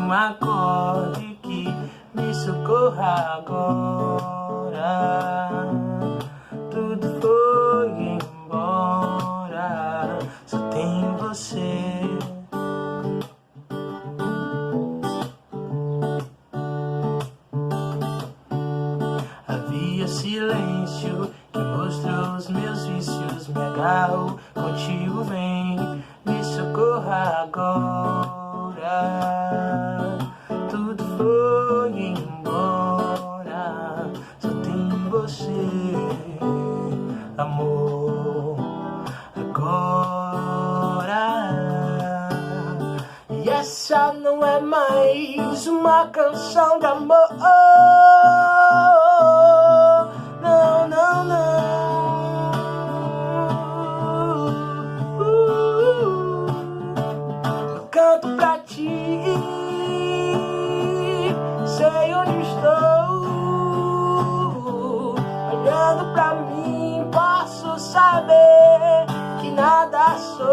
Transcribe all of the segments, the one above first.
um acorde que me socorra agora. Tudo foi embora, só tem você. Havia silêncio que mostrou os meus vícios. Me agarro, contigo vem, me socorra agora. Tudo foi embora, só tem você, amor, agora. E essa não é mais uma canção de amor. Não, não, não. Eu canto pra ti, sei onde estou. Olhando pra mim, posso saber que nada sou.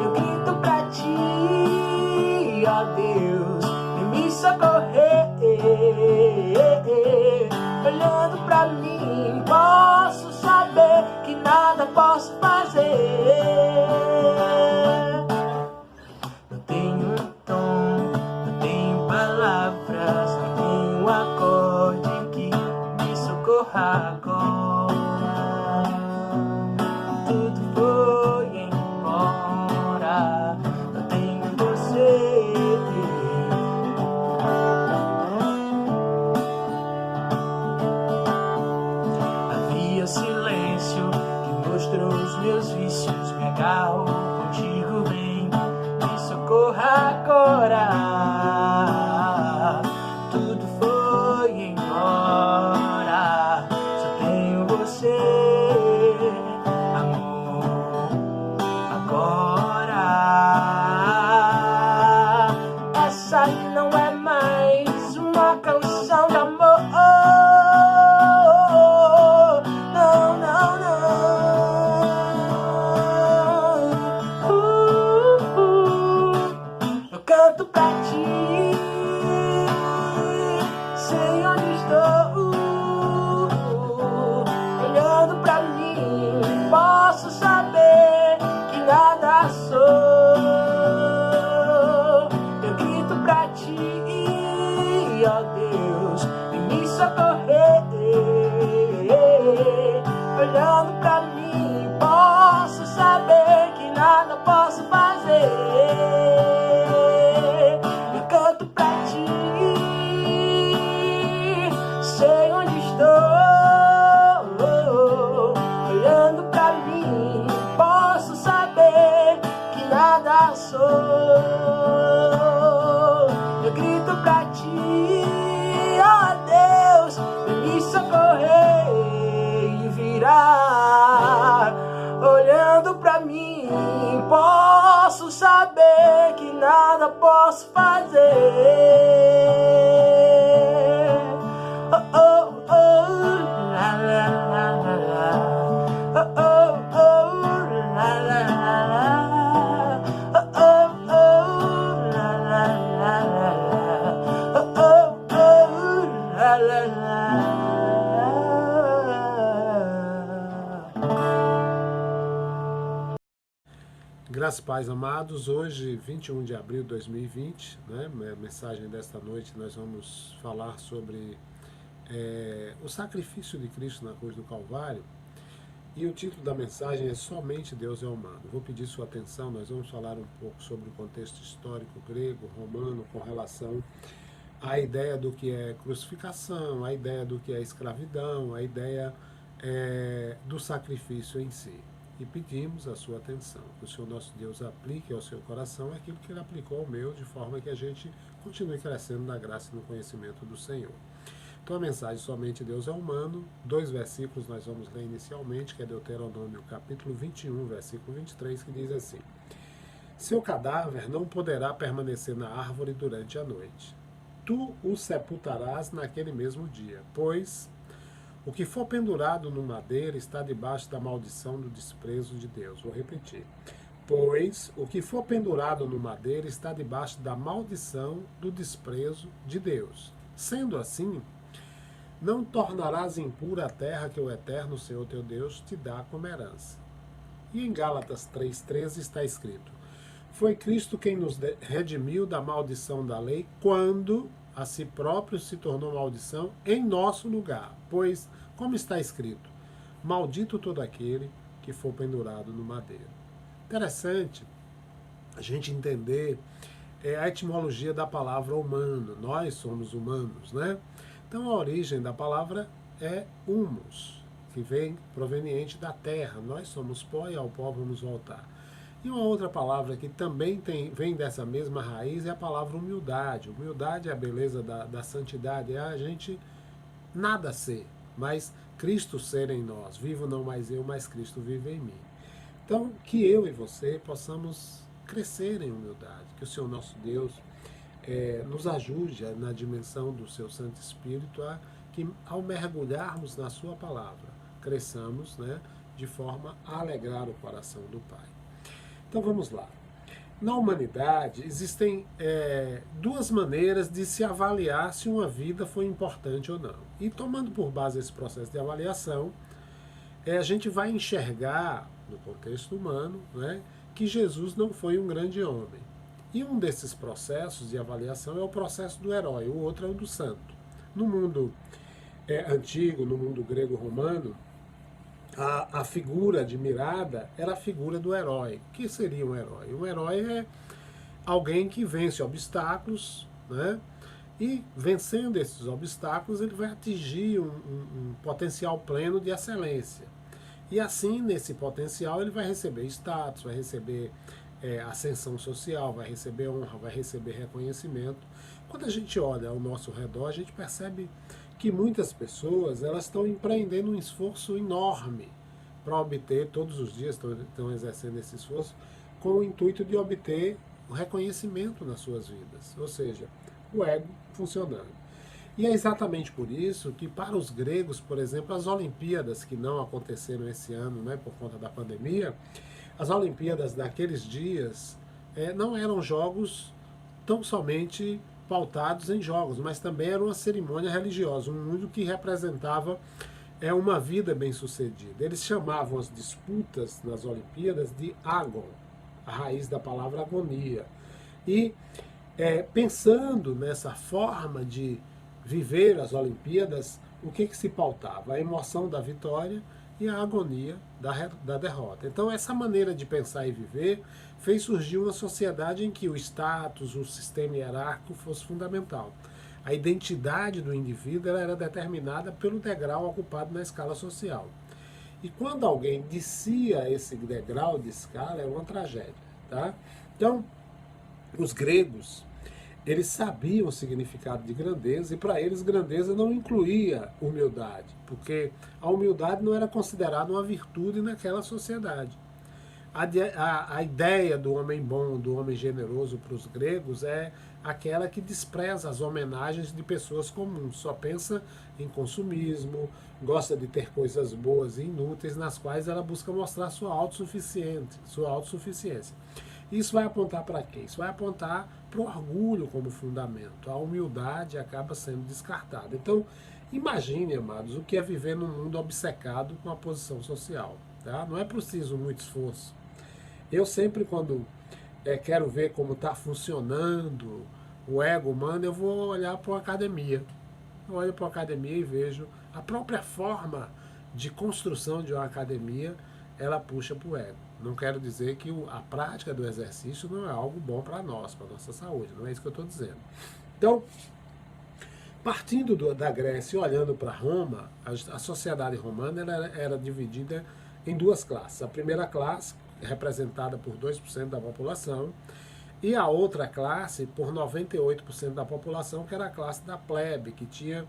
Eu grito pra ti, ó Deus, vem me socorrer. Olhando pra mim, posso saber que nada posso fazer. Não tenho um tom, não tenho palavras, não tenho um acorde que me socorra agora. Tudo foi embora, não tenho você. Havia silêncio que mostrou os meus vícios. Me agarro, contigo vem, me socorra agora. Tudo foi embora, só tenho você, amor, agora. Essa não é mais uma canção de amor. Não, não, não. Eu canto pra ti, sei onde estou. Olhando pra mim, posso saber que nada sou. Eu grito pra ti, ó Deus, vem me socorrer. Olhando pra mim, posso saber que nada posso fazer. Eu canto pra ti, sei onde estou. Olhando pra mim, posso saber que nada sou. Eu grito pra ti, ó Deus, vem me socorrer e virar. Olhando pra mim, posso saber que nada posso fazer. Oh, oh, oh, la, la, la, la, la. Oh, oh, oh, la, la, la, la. Oh, oh, oh, la, la, la, la, la. Oh, oh, oh, la, la, la. Graças e paz, amados. Hoje, 21 de abril de 2020, né, a mensagem desta noite, nós vamos falar sobre o sacrifício de Cristo na cruz do Calvário. E o título da mensagem é Somente Deus é Humano. Vou pedir sua atenção, nós vamos falar um pouco sobre o contexto histórico grego, romano, com relação à ideia do que é crucificação, a ideia do que é escravidão, a ideia do sacrifício em si. E pedimos a sua atenção, que o Senhor nosso Deus aplique ao seu coração aquilo que Ele aplicou ao meu, de forma que a gente continue crescendo na graça e no conhecimento do Senhor. Então a mensagem Somente Deus é Humano, 2 versículos nós vamos ler inicialmente, que é Deuteronômio capítulo 21, versículo 23, que diz assim: Seu cadáver não poderá permanecer na árvore durante a noite. Tu o sepultarás naquele mesmo dia, pois o que for pendurado no madeiro está debaixo da maldição do desprezo de Deus. Vou repetir. Pois o que for pendurado no madeiro está debaixo da maldição do desprezo de Deus. Sendo assim, não tornarás impura a terra que o Eterno Senhor teu Deus te dá como herança. E em Gálatas 3,13 está escrito: foi Cristo quem nos redimiu da maldição da lei, quando a si próprio se tornou maldição em nosso lugar. Pois, como está escrito, maldito todo aquele que for pendurado no madeiro. Interessante a gente entender a etimologia da palavra humano. Nós somos humanos, né? Então a origem da palavra é humus, que vem proveniente da terra. Nós somos pó e ao pó vamos voltar. E uma outra palavra que também vem dessa mesma raiz é a palavra humildade. Humildade é a beleza da santidade, é a gente nada ser, mas Cristo ser em nós. Vivo não mais eu, mas Cristo vive em mim. Então, que eu e você possamos crescer em humildade, que o Senhor nosso Deus nos ajude na dimensão do seu Santo Espírito a que, ao mergulharmos na sua palavra, cresçamos, né, de forma a alegrar o coração do Pai. Então vamos lá. Na humanidade existem duas maneiras de se avaliar se uma vida foi importante ou não. E tomando por base esse processo de avaliação, a gente vai enxergar, no contexto humano, né, que Jesus não foi um grande homem. E um desses processos de avaliação é o processo do herói, o outro é o do santo. No mundo antigo, no mundo grego-romano, a figura admirada era a figura do herói. O que seria um herói? Um herói é alguém que vence obstáculos, né? E vencendo esses obstáculos ele vai atingir um potencial pleno de excelência. E assim, nesse potencial, ele vai receber status, vai receber ascensão social, vai receber honra, vai receber reconhecimento. Quando a gente olha ao nosso redor, a gente percebe que muitas pessoas elas estão empreendendo um esforço enorme para obter, todos os dias estão exercendo esse esforço, com o intuito de obter o reconhecimento nas suas vidas, ou seja, o ego funcionando. E é exatamente por isso que, para os gregos, por exemplo, as Olimpíadas, que não aconteceram esse ano, né, por conta da pandemia, as Olimpíadas daqueles dias não eram jogos tão somente pautados em jogos, mas também era uma cerimônia religiosa, um mundo que representava uma vida bem-sucedida. Eles chamavam as disputas nas Olimpíadas de agon, a raiz da palavra agonia. E pensando nessa forma de viver as Olimpíadas, o que se pautava? A emoção da vitória e a agonia da derrota. Então essa maneira de pensar e viver fez surgir uma sociedade em que o status, o sistema hierárquico fosse fundamental. A identidade do indivíduo era determinada pelo degrau ocupado na escala social. E quando alguém descia esse degrau de escala, era uma tragédia. Tá? Então, os gregos, eles sabiam o significado de grandeza, e para eles grandeza não incluía humildade, porque a humildade não era considerada uma virtude naquela sociedade. A ideia do homem bom, do homem generoso para os gregos é aquela que despreza as homenagens de pessoas comuns, só pensa em consumismo, gosta de ter coisas boas e inúteis, nas quais ela busca mostrar sua autossuficiência. Isso vai apontar para quê? Isso vai apontar para o orgulho como fundamento. A humildade acaba sendo descartada. Então, imagine, amados, o que é viver num mundo obcecado com a posição social. Tá? Não é preciso muito esforço. Eu sempre, quando quero ver como está funcionando o ego humano, eu vou olhar para a academia. Eu olho para a academia e vejo a própria forma de construção de uma academia, ela puxa para o ego. Não quero dizer que a prática do exercício não é algo bom para nós, para a nossa saúde. Não é isso que eu estou dizendo. Então, partindo da Grécia e olhando para Roma, a sociedade romana era dividida em duas classes. A primeira classe, representada por 2% da população, e a outra classe por 98% da população, que era a classe da plebe, que tinha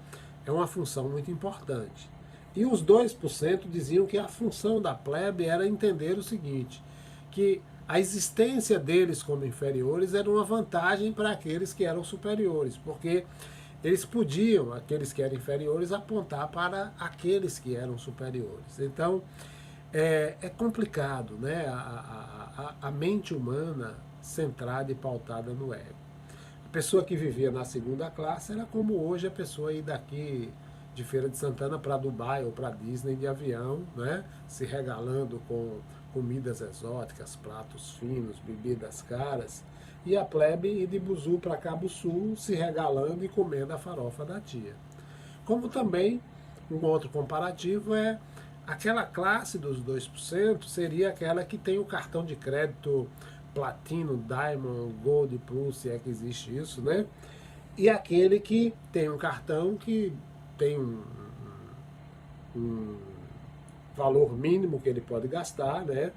uma função muito importante. E os 2% diziam que a função da plebe era entender o seguinte, que a existência deles como inferiores era uma vantagem para aqueles que eram superiores, porque eles podiam, aqueles que eram inferiores, apontar para aqueles que eram superiores. Então, é complicado, né? A mente humana centrada e pautada no ego. A pessoa que vivia na segunda classe era como hoje a pessoa ir daqui de Feira de Santana para Dubai ou para Disney de avião, né? Se regalando com comidas exóticas, pratos finos, bebidas caras, e a plebe ir de Buzu para Cabo Sul se regalando e comendo a farofa da tia. Como também, um outro comparativo é aquela classe dos 2% seria aquela que tem o cartão de crédito Platino, Diamond, Gold Plus, se é que existe isso, né? E aquele que tem um cartão que tem um valor mínimo que ele pode gastar, né?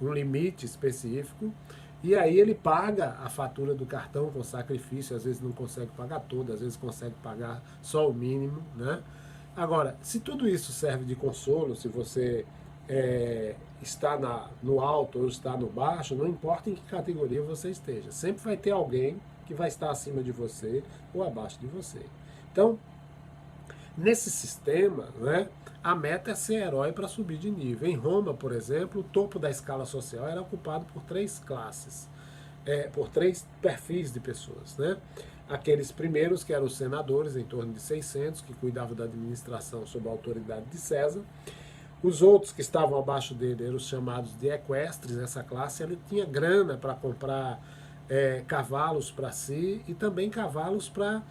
Um limite específico, e aí ele paga a fatura do cartão com sacrifício, às vezes não consegue pagar toda, às vezes consegue pagar só o mínimo, né? Agora, se tudo isso serve de consolo, se você está no alto ou está no baixo, não importa em que categoria você esteja, sempre vai ter alguém que vai estar acima de você ou abaixo de você. Então, nesse sistema, né, a meta é ser herói para subir de nível. Em Roma, por exemplo, o topo da escala social era ocupado por 3 classes, por 3 perfis de pessoas, né? Aqueles primeiros que eram os senadores, em torno de 600, que cuidavam da administração sob a autoridade de César. Os outros que estavam abaixo dele eram os chamados de equestres. Essa classe ele tinha grana para comprar cavalos para si e também cavalos para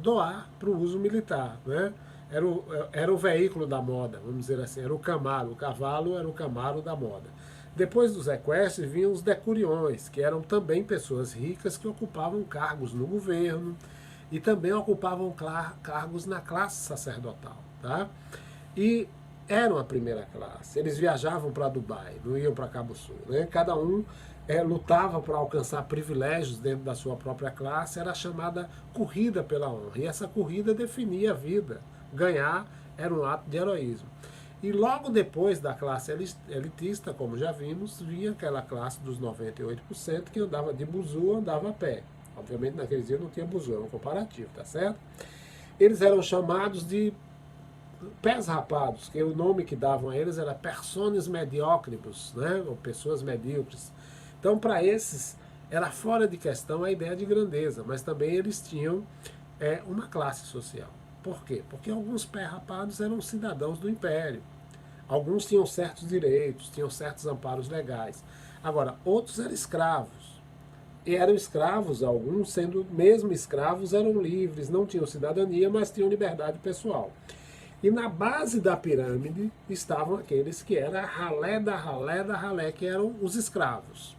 doar para o uso militar, né? Era o veículo da moda, vamos dizer assim, era o camaro, o cavalo era o camaro da moda. Depois dos equestres vinham os decuriões, que eram também pessoas ricas que ocupavam cargos no governo e também ocupavam cargos na classe sacerdotal, tá? E eram a primeira classe, eles viajavam para Dubai, não iam para Cabo Sul, né? Cada um lutava para alcançar privilégios dentro da sua própria classe, era chamada corrida pela honra, e essa corrida definia a vida. Ganhar era um ato de heroísmo. E logo depois da classe elitista, como já vimos, vinha aquela classe dos 98% que andava de buzu, andava a pé. Obviamente naqueles dias não tinha buzu, era um comparativo, tá certo? Eles eram chamados de pés rapados, que o nome que davam a eles era personas mediocribus, né? Ou pessoas medíocres. Então, para esses, era fora de questão a ideia de grandeza, mas também eles tinham uma classe social. Por quê? Porque alguns pés rapados eram cidadãos do império. Alguns tinham certos direitos, tinham certos amparos legais. Agora, outros eram escravos. E eram escravos, alguns sendo mesmo escravos, eram livres, não tinham cidadania, mas tinham liberdade pessoal. E na base da pirâmide estavam aqueles que eram a ralé da ralé da ralé, que eram os escravos.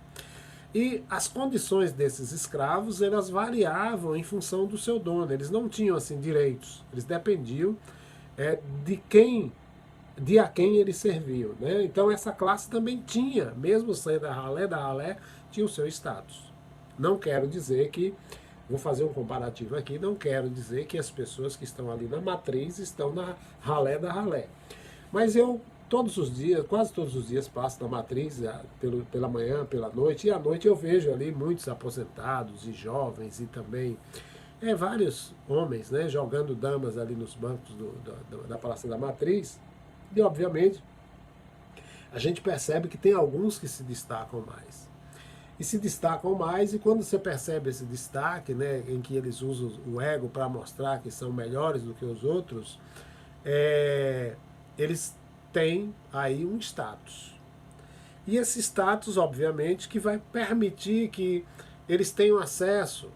E as condições desses escravos, elas variavam em função do seu dono. Eles não tinham assim direitos. Eles dependiam de a quem eles serviam, né? Então essa classe também tinha, mesmo sendo a ralé da ralé, tinha o seu status. Não quero dizer que, vou fazer um comparativo aqui, não quero dizer que as pessoas que estão ali na matriz estão na ralé da ralé. Mas eu todos os dias, quase todos os dias, passo na matriz pela manhã, pela noite, e à noite eu vejo ali muitos aposentados e jovens e também vários homens, né, jogando damas ali nos bancos da Praça da Matriz. E obviamente a gente percebe que tem alguns que se destacam mais. E se destacam mais, e quando você percebe esse destaque, né, em que eles usam o ego para mostrar que são melhores do que os outros, eles têm aí um status. E esse status, obviamente, que vai permitir que eles tenham acesso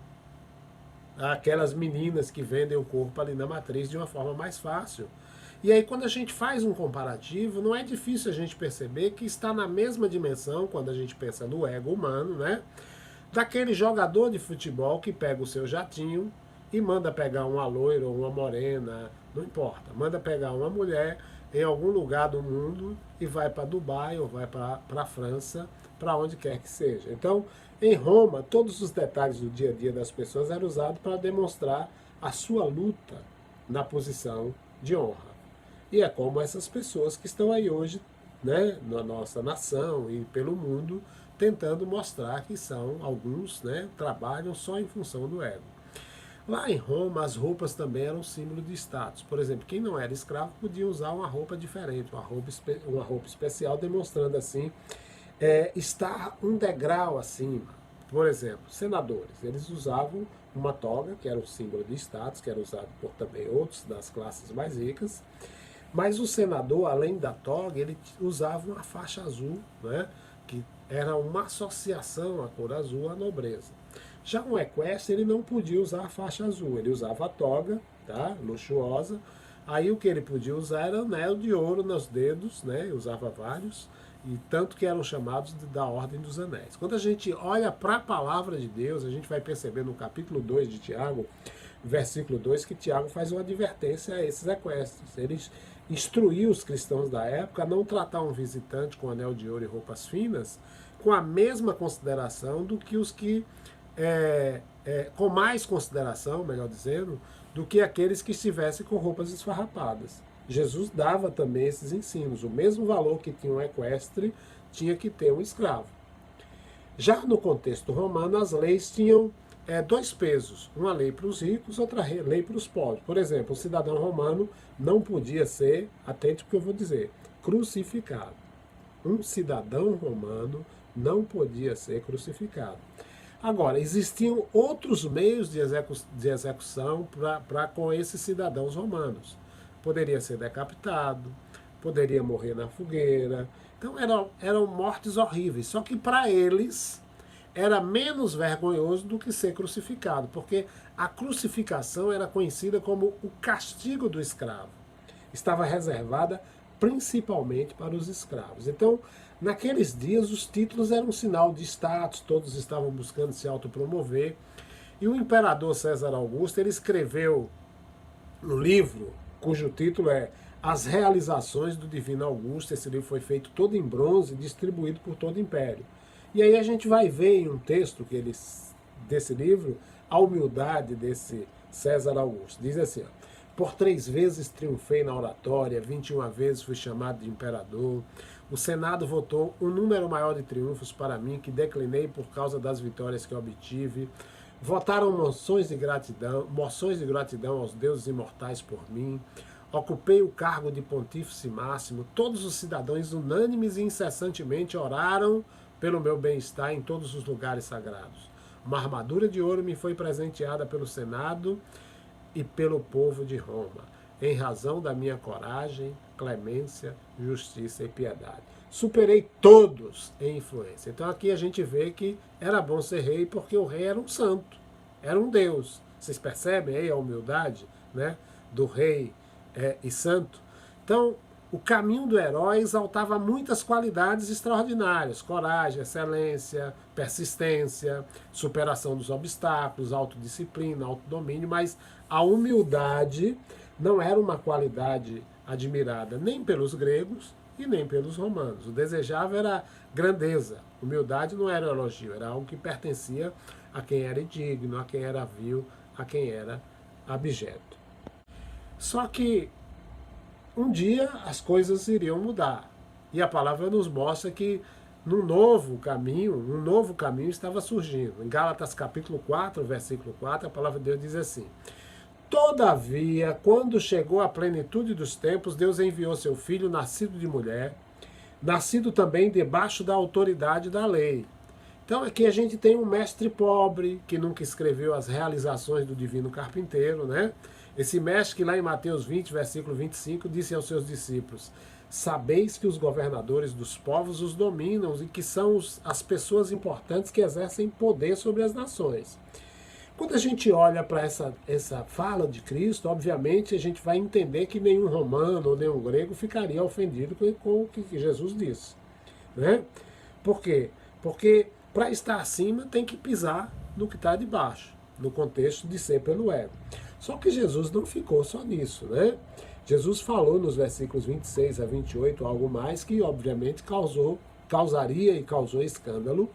àquelas meninas que vendem o corpo ali na matriz de uma forma mais fácil. E aí, quando a gente faz um comparativo, não é difícil a gente perceber que está na mesma dimensão, quando a gente pensa no ego humano, né, daquele jogador de futebol que pega o seu jatinho e manda pegar uma loira ou uma morena, não importa, manda pegar uma mulher em algum lugar do mundo e vai para Dubai ou vai para a França, para onde quer que seja. Então, em Roma, todos os detalhes do dia a dia das pessoas eram usados para demonstrar a sua luta na posição de honra. E é como essas pessoas que estão aí hoje, né, na nossa nação e pelo mundo, tentando mostrar que são alguns, né, trabalham só em função do ego. Lá em Roma, as roupas também eram símbolo de status. Por exemplo, quem não era escravo podia usar uma roupa diferente, uma roupa especial, demonstrando assim estar um degrau acima. Por exemplo, senadores, eles usavam uma toga, que era um símbolo de status, que era usado por também outros das classes mais ricas, mas o senador, além da toga, ele usava uma faixa azul, né, que era uma associação à cor azul à nobreza. Já um equestre, ele não podia usar a faixa azul, ele usava a toga, tá, luxuosa. Aí o que ele podia usar era anel de ouro nos dedos, né, usava vários, e tanto que eram chamados da Ordem dos Anéis. Quando a gente olha para a palavra de Deus, a gente vai perceber no capítulo 2 de Tiago, versículo 2, que Tiago faz uma advertência a esses equestres. Ele instruiu os cristãos da época a não tratar um visitante com anel de ouro e roupas finas com a mesma consideração do que os que, com mais consideração, melhor dizendo, do que aqueles que estivessem com roupas esfarrapadas. Jesus dava também esses ensinos. O mesmo valor que tinha um equestre tinha que ter um escravo. Já no contexto romano, as leis tinham dois pesos. Uma lei para os ricos, outra lei para os pobres. Por exemplo, um cidadão romano não podia ser, atente ao que eu vou dizer, crucificado. Um cidadão romano não podia ser crucificado. Agora, existiam outros meios de execução para com esses cidadãos romanos. Poderia ser decapitado, poderia morrer na fogueira. Então eram mortes horríveis. Só que para eles era menos vergonhoso do que ser crucificado, porque a crucificação era conhecida como o castigo do escravo. Estava reservada principalmente para os escravos. Então, naqueles dias, os títulos eram um sinal de status, todos estavam buscando se autopromover. E o imperador César Augusto, ele escreveu um livro cujo título é As Realizações do Divino Augusto. Esse livro foi feito todo em bronze e distribuído por todo o império. E aí a gente vai ver em um texto desse livro a humildade desse César Augusto. Diz assim, ó, por 3 vezes triunfei na oratória, 21 vezes fui chamado de imperador. O Senado votou um número maior de triunfos para mim, que declinei por causa das vitórias que obtive. Votaram moções de gratidão aos deuses imortais por mim. Ocupei o cargo de pontífice máximo. Todos os cidadãos unânimes e incessantemente oraram pelo meu bem-estar em todos os lugares sagrados. Uma armadura de ouro me foi presenteada pelo Senado e pelo povo de Roma, em razão da minha coragem, clemência, justiça e piedade. Superei todos em influência. Então aqui a gente vê que era bom ser rei porque o rei era um santo, era um Deus. Vocês percebem aí a humildade, né, do rei e santo? Então, o caminho do herói exaltava muitas qualidades extraordinárias: coragem, excelência, persistência, superação dos obstáculos, autodisciplina, autodomínio, mas a humildade não era uma qualidade admirada nem pelos gregos e nem pelos romanos. O desejável era grandeza. Humildade não era elogio, era algo que pertencia a quem era indigno, a quem era vil, a quem era abjeto. Só que um dia as coisas iriam mudar. E a palavra nos mostra que um novo caminho estava surgindo. Em Gálatas capítulo 4, versículo 4, a palavra de Deus diz assim: todavia, quando chegou a plenitude dos tempos, Deus enviou seu filho, nascido de mulher, nascido também debaixo da autoridade da lei. Então aqui a gente tem um mestre pobre, que nunca escreveu as realizações do divino carpinteiro, né? Esse mestre que lá em Mateus 20, versículo 25, disse aos seus discípulos: sabeis que os governadores dos povos os dominam e que são as pessoas importantes que exercem poder sobre as nações. Quando a gente olha para essa fala de Cristo, obviamente a gente vai entender que nenhum romano ou nenhum grego ficaria ofendido com o que Jesus disse, né? Por quê? Porque para estar acima tem que pisar no que está debaixo, no contexto de ser pelo ego. Só que Jesus não ficou só nisso, né? Jesus falou nos versículos 26 a 28 algo mais que obviamente causaria e causou escândalo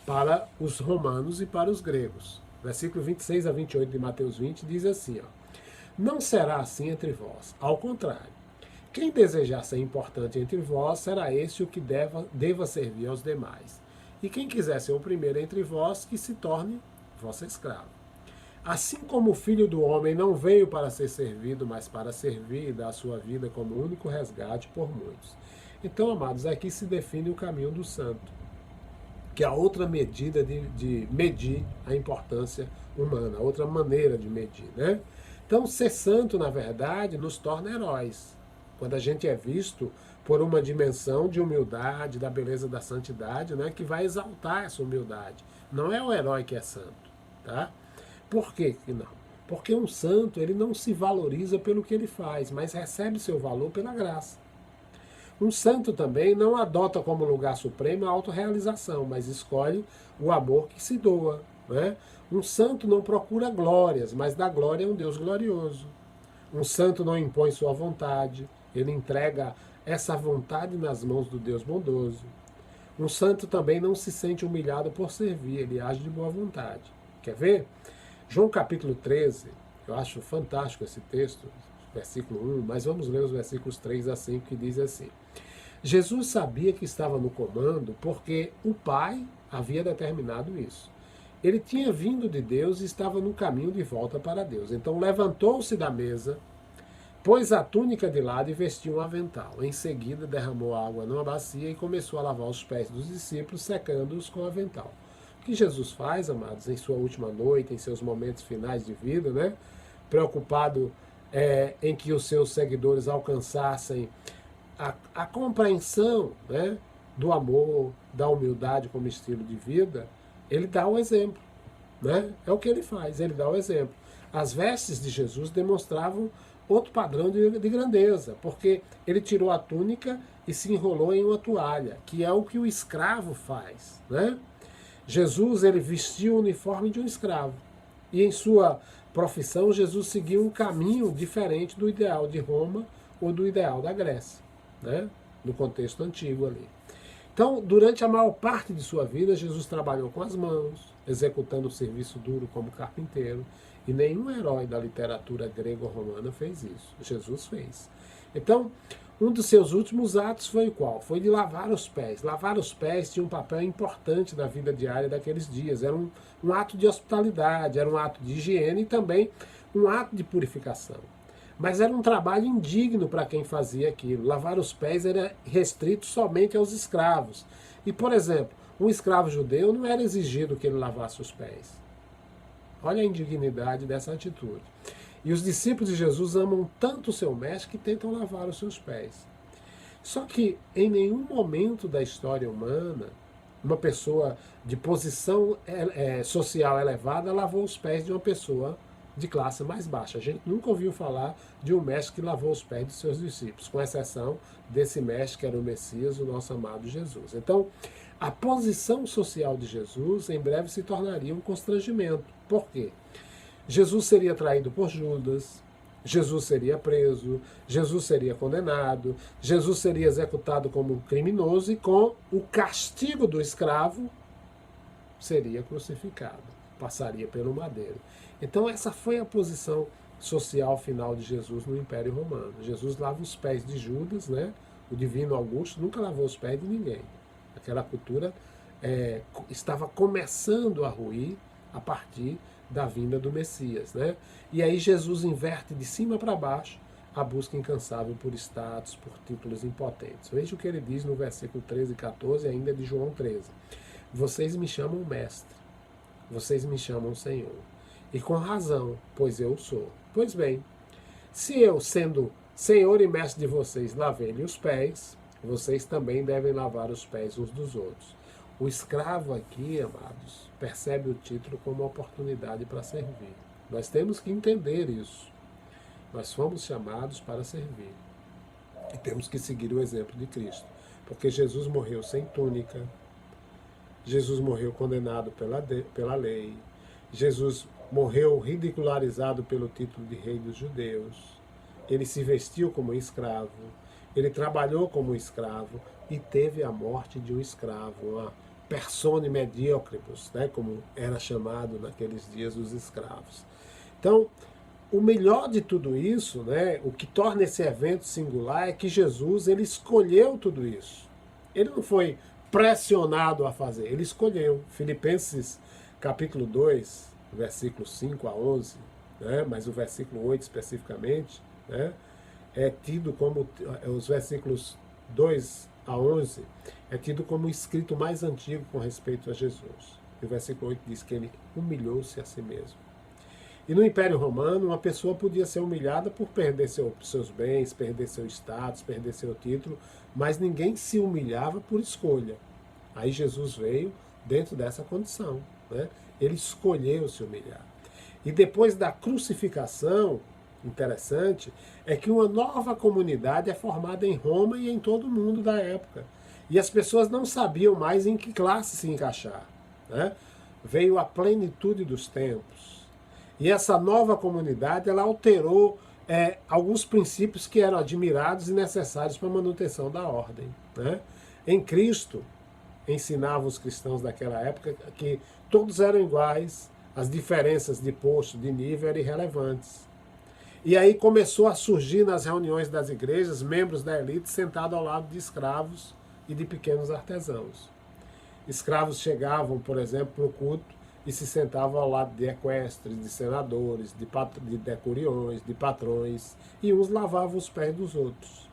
para os romanos e para os gregos. Versículo 26 a 28 de Mateus 20 diz assim, ó: não será assim entre vós, ao contrário. Quem desejar ser importante entre vós, será esse o que deva servir aos demais. E quem quiser ser o primeiro entre vós, que se torne vosso escravo. Assim como o Filho do Homem não veio para ser servido, mas para servir e dar a sua vida como único resgate por muitos. Então, amados, aqui se define o caminho do santo, que é a outra medida de medir a importância humana, outra maneira de medir, né? Então, ser santo, na verdade, nos torna heróis. Quando a gente é visto por uma dimensão de humildade, da beleza da santidade, né, que vai exaltar essa humildade. Não é o herói que é santo, tá? Por que não? Porque um santo, ele não se valoriza pelo que ele faz, mas recebe seu valor pela graça. Um santo também não adota como lugar supremo a autorrealização, mas escolhe o amor que se doa, né? Um santo não procura glórias, mas dá glória a um Deus glorioso. Um santo não impõe sua vontade, ele entrega essa vontade nas mãos do Deus bondoso. Um santo também não se sente humilhado por servir, ele age de boa vontade. Quer ver? João capítulo 13, eu acho fantástico esse texto, versículo 1, mas vamos ler os versículos 3 a 5, que diz assim: Jesus sabia que estava no comando porque o Pai havia determinado isso. Ele tinha vindo de Deus e estava no caminho de volta para Deus. Então levantou-se da mesa, pôs a túnica de lado e vestiu um avental. Em seguida derramou água numa bacia e começou a lavar os pés dos discípulos, secando-os com o avental. O que Jesus faz, amados, em sua última noite, em seus momentos finais de vida, né? Preocupado em que os seus seguidores alcançassem a compreensão, né, do amor, da humildade como estilo de vida, ele dá o exemplo, né? É o que ele faz, ele dá o exemplo. As vestes de Jesus demonstravam outro padrão de grandeza, porque ele tirou a túnica e se enrolou em uma toalha, que é o que o escravo faz, né? Jesus, ele vestiu o uniforme de um escravo, e em sua profissão Jesus seguiu um caminho diferente do ideal de Roma ou do ideal da Grécia, né? No contexto antigo ali. Então, durante a maior parte de sua vida, Jesus trabalhou com as mãos, executando o serviço duro como carpinteiro, e nenhum herói da literatura grego-romana fez isso. Jesus fez. Então, um dos seus últimos atos foi qual? Foi de lavar os pés. Lavar os pés tinha um papel importante na vida diária daqueles dias. Era um ato de hospitalidade, era um ato de higiene e também um ato de purificação. Mas era um trabalho indigno para quem fazia aquilo. Lavar os pés era restrito somente aos escravos. E, por exemplo, um escravo judeu não era exigido que ele lavasse os pés. Olha a indignidade dessa atitude. E os discípulos de Jesus amam tanto o seu mestre que tentam lavar os seus pés. Só que em nenhum momento da história humana, uma pessoa de posição social elevada lavou os pés de uma pessoa de classe mais baixa. A gente nunca ouviu falar de um mestre que lavou os pés de seus discípulos, com exceção desse mestre que era o Messias, o nosso amado Jesus. Então, a posição social de Jesus em breve se tornaria um constrangimento. Por quê? Jesus seria traído por Judas, Jesus seria preso, Jesus seria condenado, Jesus seria executado como um criminoso e com o castigo do escravo seria crucificado, passaria pelo madeiro. Então essa foi a posição social final de Jesus no Império Romano. Jesus lava os pés de Judas, né? O divino Augusto nunca lavou os pés de ninguém. Aquela cultura estava começando a ruir a partir da vinda do Messias, né? E aí Jesus inverte de cima para baixo a busca incansável por status, por títulos impotentes. Veja o que ele diz no versículo 13 e 14, ainda de João 13. Vocês me chamam mestre, vocês me chamam Senhor. E com razão, pois eu sou. Pois bem, se eu, sendo Senhor e mestre de vocês, lavei-lhe os pés, vocês também devem lavar os pés uns dos outros. O escravo aqui, amados, percebe o título como uma oportunidade para servir. Nós temos que entender isso. Nós fomos chamados para servir. E temos que seguir o exemplo de Cristo. Porque Jesus morreu sem túnica. Jesus morreu condenado pela lei. Jesus morreu ridicularizado pelo título de rei dos judeus. Ele se vestiu como escravo. Ele trabalhou como escravo e teve a morte de um escravo, uma persona medíocribus, né, como era chamado naqueles dias os escravos. Então, o melhor de tudo isso, né, o que torna esse evento singular é que Jesus, ele escolheu tudo isso. Ele não foi pressionado a fazer, ele escolheu. Filipenses capítulo 2, versículos 5 a 11, né? Mas o versículo 8 especificamente, né? É tido como, os versículos 2 a 11, é tido como o escrito mais antigo com respeito a Jesus. E o versículo 8 diz que ele humilhou-se a si mesmo. E no Império Romano, uma pessoa podia ser humilhada por perder seus bens, perder seu status, perder seu título, mas ninguém se humilhava por escolha. Aí Jesus veio dentro dessa condição, né? Ele escolheu se humilhar. E depois da crucificação, interessante, é que uma nova comunidade é formada em Roma e em todo o mundo da época. E as pessoas não sabiam mais em que classe se encaixar, né? Veio a plenitude dos tempos. E essa nova comunidade, ela alterou alguns princípios que eram admirados e necessários para a manutenção da ordem, né? Em Cristo, ensinava os cristãos daquela época que todos eram iguais, as diferenças de posto, de nível eram irrelevantes. E aí começou a surgir nas reuniões das igrejas membros da elite sentados ao lado de escravos e de pequenos artesãos. Escravos chegavam, por exemplo, para o culto e se sentavam ao lado de equestres, de senadores, de decuriões, de patrões, e uns lavavam os pés dos outros.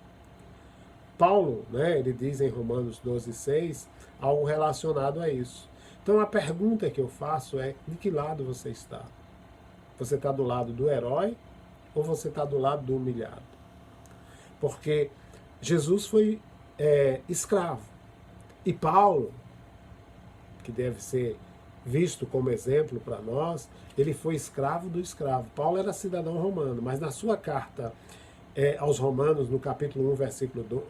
Paulo, né, ele diz em Romanos 12:6, algo relacionado a isso. Então a pergunta que eu faço é, de que lado você está? Você está do lado do herói ou você está do lado do humilhado? Porque Jesus foi escravo. E Paulo, que deve ser visto como exemplo para nós, ele foi escravo do escravo. Paulo era cidadão romano, mas na sua carta aos Romanos, no capítulo 1,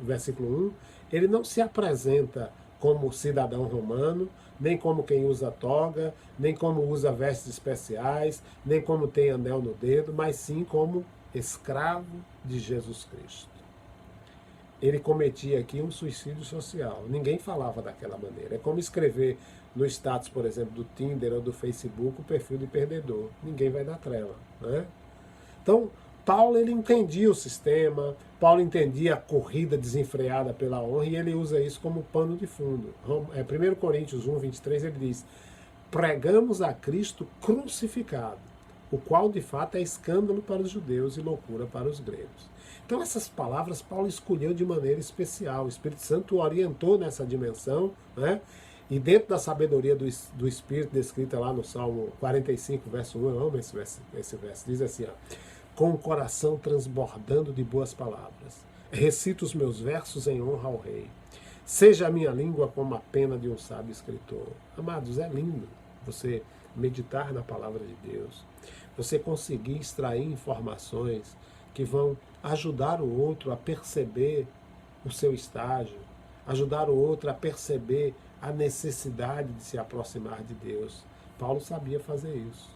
versículo 1, ele não se apresenta como cidadão romano, nem como quem usa toga, nem como usa vestes especiais, nem como tem anel no dedo, mas sim como escravo de Jesus Cristo. Ele cometia aqui um suicídio social. Ninguém falava daquela maneira. É como escrever no status, por exemplo, do Tinder ou do Facebook o perfil de perdedor. Ninguém vai dar trela, né? Então, Paulo, ele entendia o sistema, Paulo entendia a corrida desenfreada pela honra e ele usa isso como pano de fundo. 1 Coríntios 1:23, ele diz: pregamos a Cristo crucificado, o qual de fato é escândalo para os judeus e loucura para os gregos. Então essas palavras Paulo escolheu de maneira especial, o Espírito Santo o orientou nessa dimensão, né? E dentro da sabedoria do Espírito descrita lá no Salmo 45, verso 1, eu amo esse verso, diz assim, ó: com o coração transbordando de boas palavras, recito os meus versos em honra ao Rei. Seja a minha língua como a pena de um sábio escritor. Amados, é lindo você meditar na palavra de Deus, você conseguir extrair informações que vão ajudar o outro a perceber o seu estágio, ajudar o outro a perceber a necessidade de se aproximar de Deus. Paulo sabia fazer isso.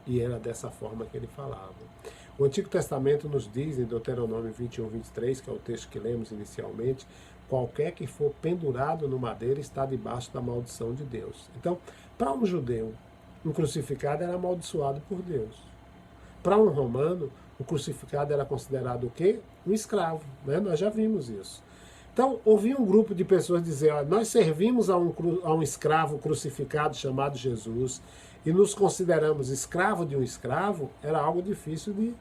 E era dessa forma que ele falava. O Antigo Testamento nos diz, em Deuteronômio 21:23, que é o texto que lemos inicialmente, qualquer que for pendurado no madeiro está debaixo da maldição de Deus. Então, para um judeu, um crucificado era amaldiçoado por Deus. Para um romano, o crucificado era considerado o quê? Um escravo, né? Nós já vimos isso. Então, ouvi um grupo de pessoas dizer, ó, nós servimos a um escravo crucificado chamado Jesus e nos consideramos escravo de um escravo, era algo difícil de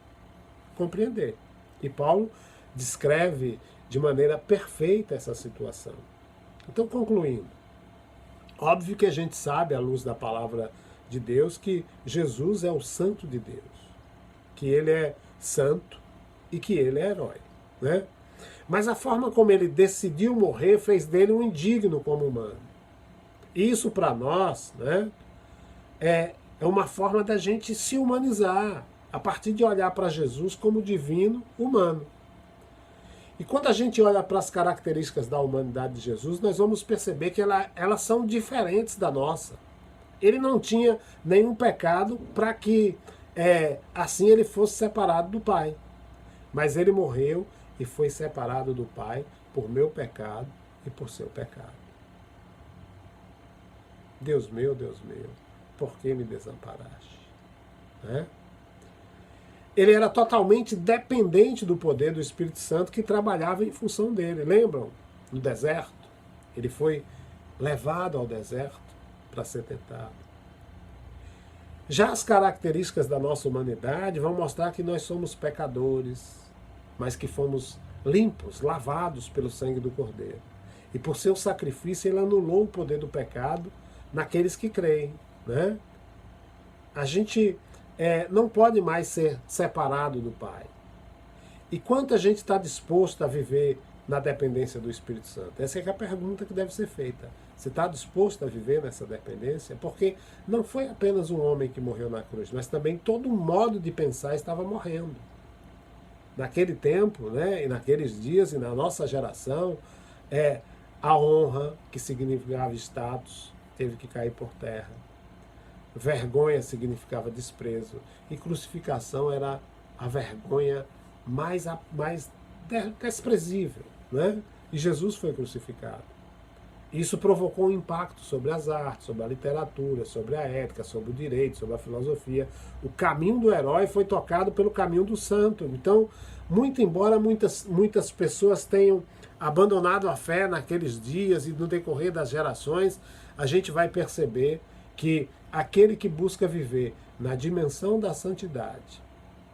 compreender. E Paulo descreve de maneira perfeita essa situação. Então, concluindo, óbvio que a gente sabe, à luz da palavra de Deus, que Jesus é o santo de Deus, que ele é santo e que ele é herói, né? Mas a forma como ele decidiu morrer fez dele um indigno como humano. Isso para nós, né, é uma forma da gente se humanizar, a partir de olhar para Jesus como divino humano. E quando a gente olha para as características da humanidade de Jesus, nós vamos perceber que elas são diferentes da nossa. Ele não tinha nenhum pecado para que assim ele fosse separado do Pai. Mas ele morreu e foi separado do Pai por meu pecado e por seu pecado. Deus meu, por que me desamparaste? Né? Ele era totalmente dependente do poder do Espírito Santo que trabalhava em função dele. Lembram? No deserto, ele foi levado ao deserto para ser tentado. Já as características da nossa humanidade vão mostrar que nós somos pecadores, mas que fomos limpos, lavados pelo sangue do Cordeiro. E por seu sacrifício ele anulou o poder do pecado naqueles que creem, né? A gente não pode mais ser separado do Pai. E quanto a gente está disposto a viver na dependência do Espírito Santo? Essa é a pergunta que deve ser feita. Você está disposto a viver nessa dependência? Porque não foi apenas um homem que morreu na cruz, mas também todo o modo de pensar estava morrendo. Naquele tempo, né, e naqueles dias, e na nossa geração, a honra, que significava status, teve que cair por terra. Vergonha significava desprezo. E crucificação era a vergonha mais desprezível, né? E Jesus foi crucificado. Isso provocou um impacto sobre as artes, sobre a literatura, sobre a ética, sobre o direito, sobre a filosofia. O caminho do herói foi tocado pelo caminho do santo. Então, muito embora muitas pessoas tenham abandonado a fé naqueles dias e no decorrer das gerações, a gente vai perceber que aquele que busca viver na dimensão da santidade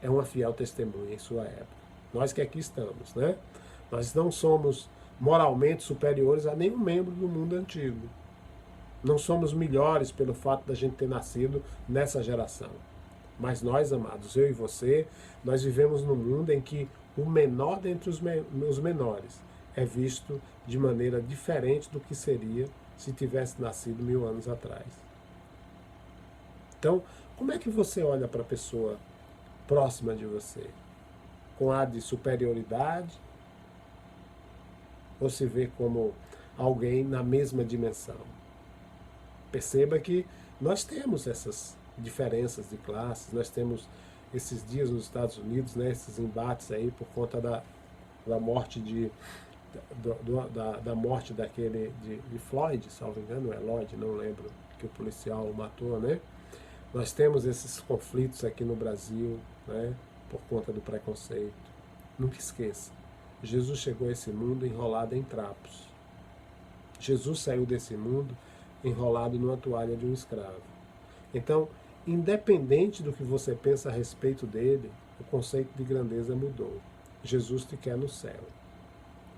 é uma fiel testemunha em sua época. Nós que aqui estamos, né? Nós não somos moralmente superiores a nenhum membro do mundo antigo. Não somos melhores pelo fato da gente ter nascido nessa geração. Mas nós, amados, eu e você, nós vivemos num mundo em que o menor dentre os menores é visto de maneira diferente do que seria se tivesse nascido 1000 anos atrás. Então, como é que você olha para a pessoa próxima de você? Com ar de superioridade? Ou se vê como alguém na mesma dimensão? Perceba que nós temos essas diferenças de classes, nós temos esses dias nos Estados Unidos, né, esses embates aí por conta da morte da morte daquele de Floyd, salvo engano, é Lloyd, não lembro, que o policial o matou, né? Nós temos esses conflitos aqui no Brasil, né, por conta do preconceito. Nunca esqueça, Jesus chegou a esse mundo enrolado em trapos. Jesus saiu desse mundo enrolado numa toalha de um escravo. Então, independente do que você pensa a respeito dele, o conceito de grandeza mudou. Jesus te quer no céu.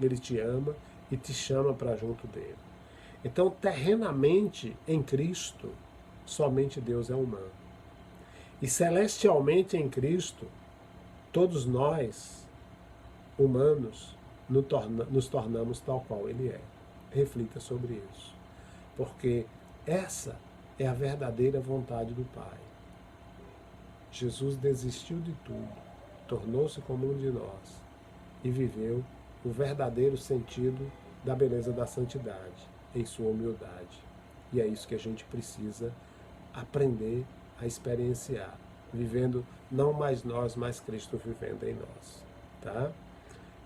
Ele te ama e te chama para junto dele. Então, terrenamente, em Cristo, somente Deus é humano. E celestialmente em Cristo, todos nós, humanos, nos tornamos tal qual Ele é. Reflita sobre isso. Porque essa é a verdadeira vontade do Pai. Jesus desistiu de tudo, tornou-se como um de nós e viveu o verdadeiro sentido da beleza da santidade em sua humildade. E é isso que a gente precisa aprender a experienciar, vivendo não mais nós, mas Cristo vivendo em nós. Tá?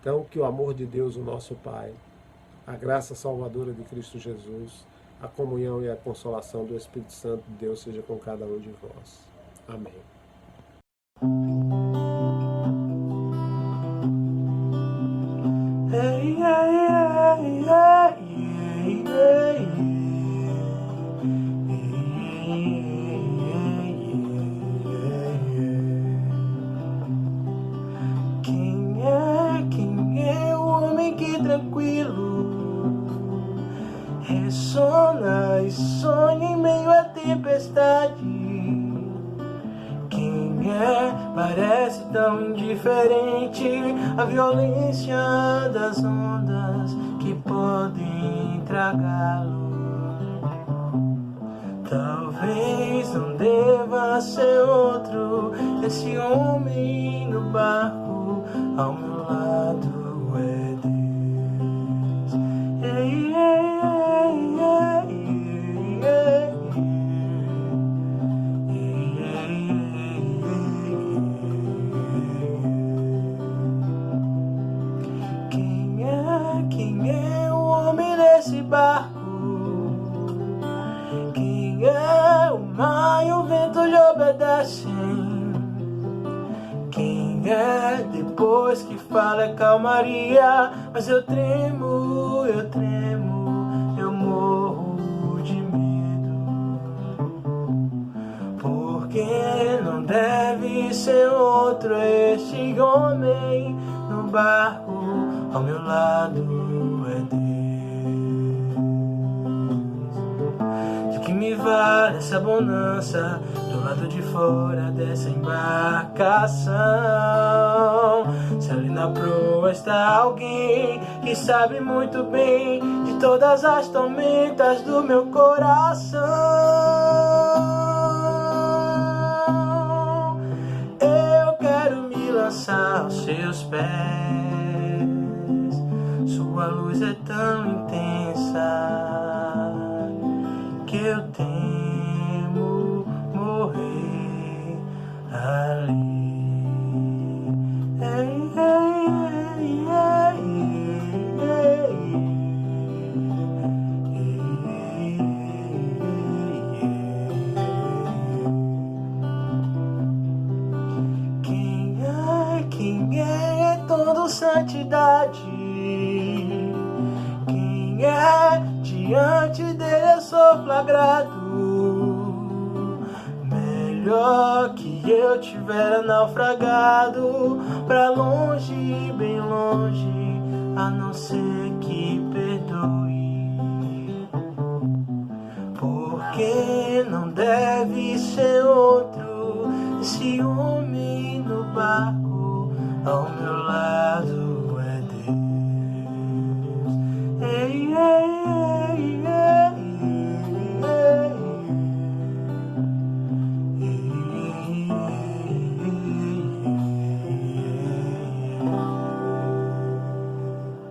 Então, que o amor de Deus, o nosso Pai, a graça salvadora de Cristo Jesus, a comunhão e a consolação do Espírito Santo de Deus seja com cada um de vós. Amém. Hey, hey, hey, hey, hey, Quem é o homem que tranquilo ressona e sonha em meio à tempestade? Quem parece tão indiferente à violência das ondas que podem tragá-lo? Talvez não deva ser outro, esse homem no barco ao meu lado é Deus. Ei, ei, Quem é o homem nesse barco? Quem é o mar e o vento lhe obedecem? Quem é depois que fala é calmaria? Mas eu tremo, eu morro de medo. Porque deve ser outro. Este homem no barco ao meu lado é Deus. De que me vale essa bonança do lado de fora dessa embarcação, se ali na proa está alguém que sabe muito bem de todas as tormentas do meu coração. Eu quero me lançar aos seus pés, sua luz é tão intensa que eu temo morrer ali. Ei, ei, ei, Quem é toda santidade? Quem é diante dele eu sou flagrado? Melhor que eu tivera naufragado pra longe, bem longe, a não ser que perdoe. Porque não deve ser outro esse homem no barco ao meu lado é Deus. Ei, ei, ei, ei.